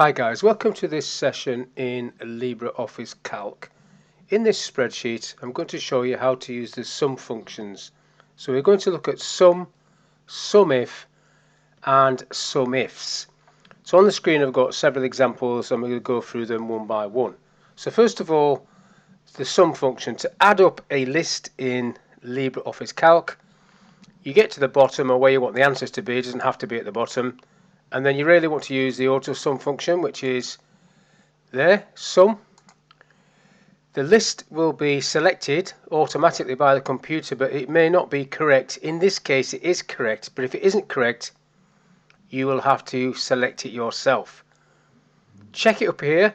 Hi guys, welcome to this session in LibreOffice Calc. In this spreadsheet I'm going to show you how to use the sum functions. So we're going to look at sum, SUMIF and SUMIFS. So on the screen I've got several examples and we're going to go through them one by one. So first of all, the sum function. To add up a list in LibreOffice Calc, you get to the bottom or where you want the answers to be. It doesn't have to be at the bottom. And then you really want to use the AutoSum function, which is there, sum. The list will be selected automatically by the computer, but it may not be correct. In this case, it is correct, but if it isn't correct, you will have to select it yourself. Check it up here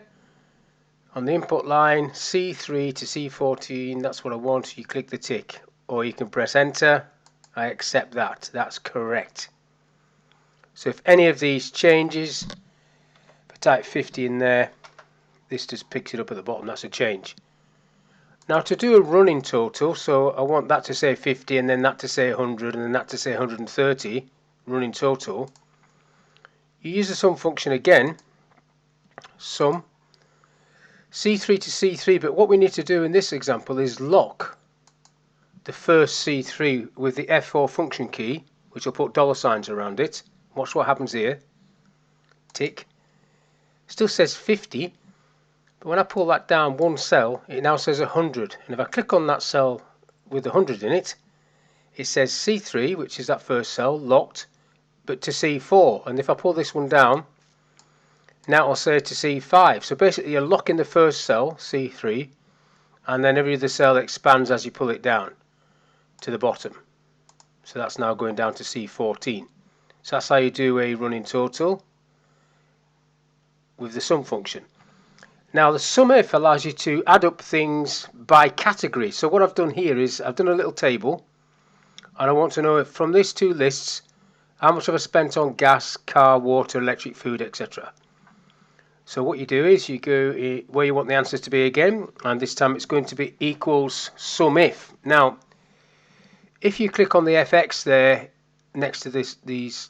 on the input line, C3 to C14, that's what I want. You click the tick, or you can press enter. I accept that. That's correct. So if any of these changes, if I type 50 in there, this just picks it up at the bottom. That's a change. Now to do a running total, so I want that to say 50 and then that to say 100 and then that to say 130, running total. You use the sum function again, sum, C3 to C3, but what we need to do in this example is lock the first C3 with the F4 function key, which will put dollar signs around it. Watch what happens here. Tick. Still says 50, but when I pull that down one cell, it now says 100. And if I click on that cell with 100 in it, it says C3, which is that first cell, locked, but to C4. And if I pull this one down, now it'll say to C5. So basically you're locking the first cell, C3, and then every other cell expands as you pull it down to the bottom. So that's now going down to C14. So that's how you do a running total with the sum function. Now the SUMIF allows you to add up things by category. So what I've done here is I've done a little table and I want to know if from these two lists how much have I spent on gas, car, water, electric, food, etc. So what you do is you go where you want the answers to be again, and this time it's going to be equals SUMIF. Now if you click on the FX there next to these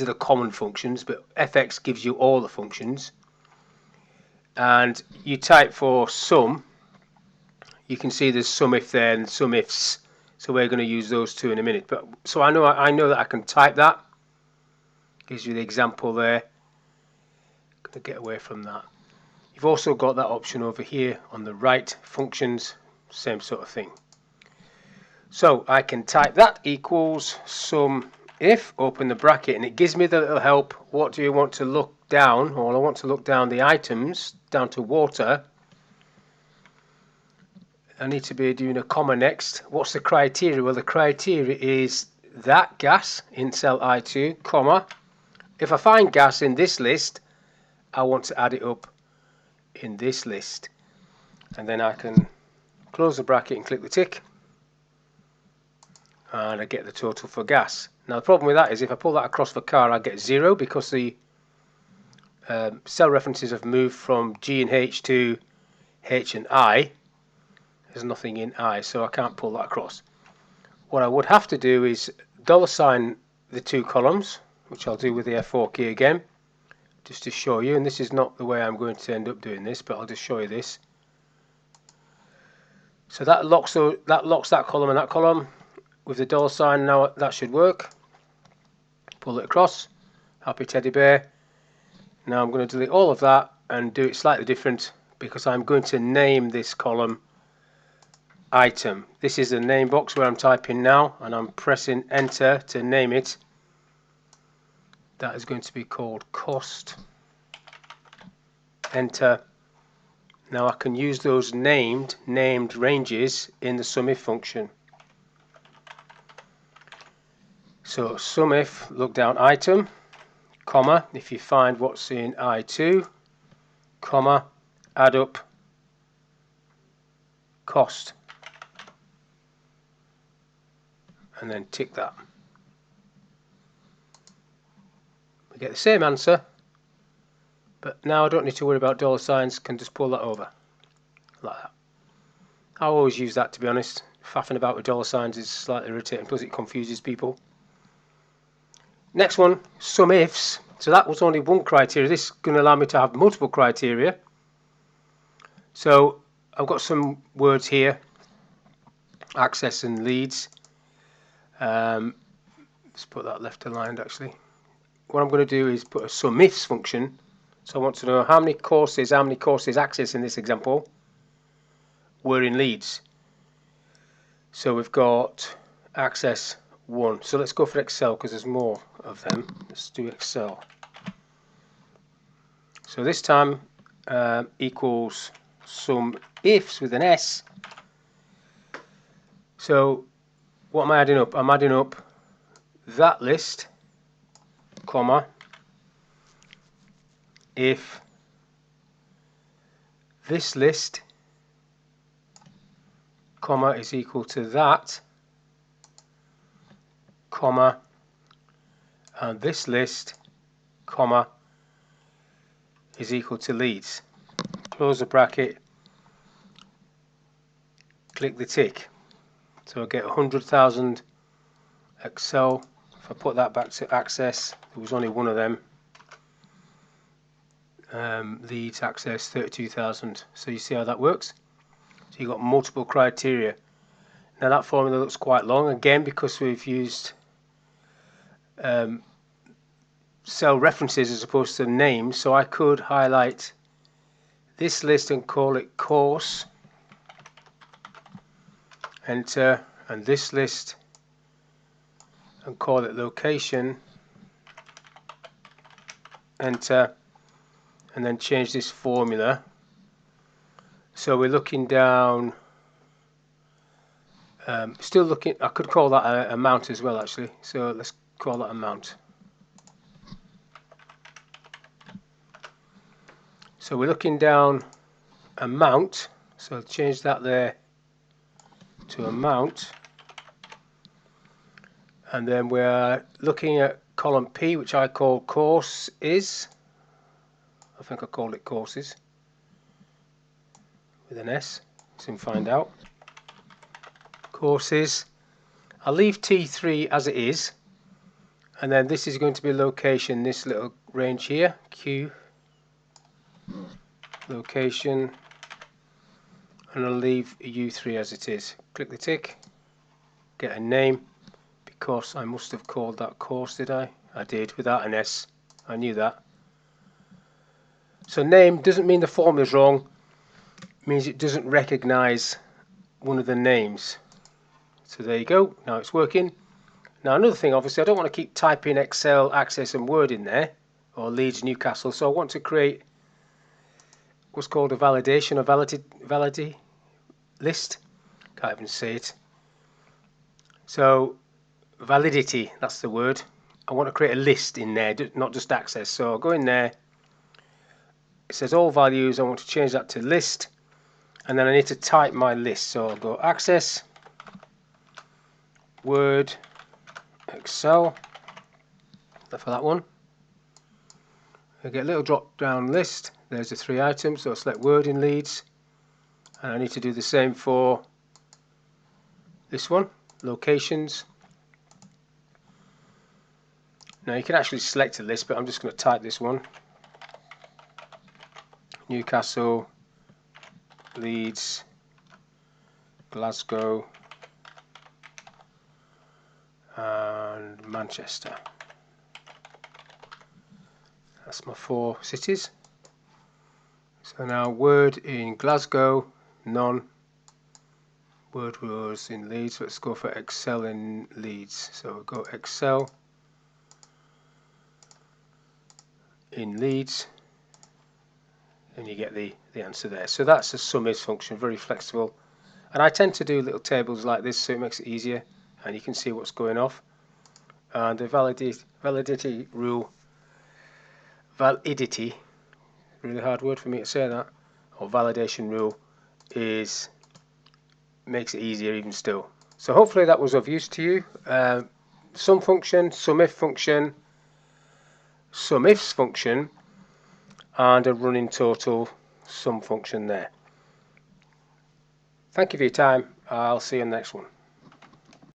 are the common functions, but FX gives you all the functions, and you type for sum, you can see there's SUMIF there and SUMIFS, so we're going to use those two in a minute. But so I know that I can type that. Gives you the example there. Going to get away from that. You've also got that option over here on the right, functions, same sort of thing. So I can type that equals SUMIF, open the bracket, and it gives me the little help. What do you want to look down? Well, I want to look down the items, down to water. I need to be doing a comma next. What's the criteria? Well, the criteria is that gas in cell I2, comma. If I find gas in this list, I want to add it up in this list. And then I can close the bracket and click the tick. And I get the total for gas. Now the problem with that is if I pull that across for car, I get 0 because the cell references have moved from G and H to H and I. There's nothing in I, so I can't pull that across. What I would have to do is dollar sign the two columns, which I'll do with the F4 key again, just to show you. And this is not the way I'm going to end up doing this, but I'll just show you this. So that locks that column and that column. With the dollar sign, now that should work. Pull it across. Happy teddy bear. Now I'm going to delete all of that and do it slightly different because I'm going to name this column item. This is the name box where I'm typing now, and I'm pressing enter to name it. That is going to be called cost. Enter. Now I can use those named ranges in the SUMIF function. So SUMIF, look down item, comma, if you find what's in I2, comma, add up cost, and then tick that. We get the same answer, but now I don't need to worry about dollar signs, can just pull that over, like that. I always use that, to be honest. Faffing about with dollar signs is slightly irritating, plus it confuses people. Next one, SUMIFS. So that was only one criteria. This is going to allow me to have multiple criteria. So I've got some words here, access and leads. Let's put that left aligned actually. What I'm going to do is put a SUMIFS function. So I want to know how many courses access in this example were in leads. So we've got access 1. So let's go for Excel because there's more of them. Let's do Excel. So this time equals SUMIFS with an S. So what am I adding up? I'm adding up that list, comma, if this list, comma, is equal to that, comma, and this list, comma, is equal to leads. Close the bracket, click the tick. So I get 100,000 Excel. If I put that back to access, there was only one of them. Leads access 32,000. So you see how that works? So you've got multiple criteria. Now that formula looks quite long, again because we've used cell references as opposed to names. So I could highlight this list and call it course, enter, and this list and call it location, enter, and then change this formula. So we're looking down, still looking, I could call that a amount as well actually, so let's call that amount. So we're looking down amount, so I'll change that there to amount, and then we're looking at column P, which I call course is. I think I called it courses with an S, soon find out. Courses. I'll leave T3 as it is, and then this is going to be location, this little range here, Q, location, and I'll leave U3 as it is. Click the tick, get a name, because I must have called that course, did I? I did, without an S. I knew that. So name doesn't mean the formula's wrong, it means it doesn't recognize one of the names. So there you go, now it's working. Now another thing, obviously I don't want to keep typing Excel, Access and Word in there, or Leeds, Newcastle, so I want to create what's called a validation, a validity list. Can't even say it. So validity, that's the word. I want to create a list in there, not just access. So I'll go in there, it says all values, I want to change that to list, and then I need to type my list. So I'll go access, Word, Excel, for that one. I get a little drop down list, there's the 3 items, so I'll select Word in leads, and I need to do the same for this one, locations. Now you can actually select a list, but I'm just going to type this one, Newcastle, Leeds, Glasgow and Manchester. That's my 4 cities. So now Word in Glasgow, none. Word was in Leeds, let's go for Excel in Leeds. So we'll go Excel in Leeds, and you get the answer there. So that's a SUMIFS function, very flexible. And I tend to do little tables like this so it makes it easier and you can see what's going off. And the validity rule, validity, really hard word for me to say that, or validation rule, makes it easier even still. So hopefully that was of use to you. Sum function, SUMIF function, SUMIFS function, and a running total sum function there. Thank you for your time. I'll see you in the next one.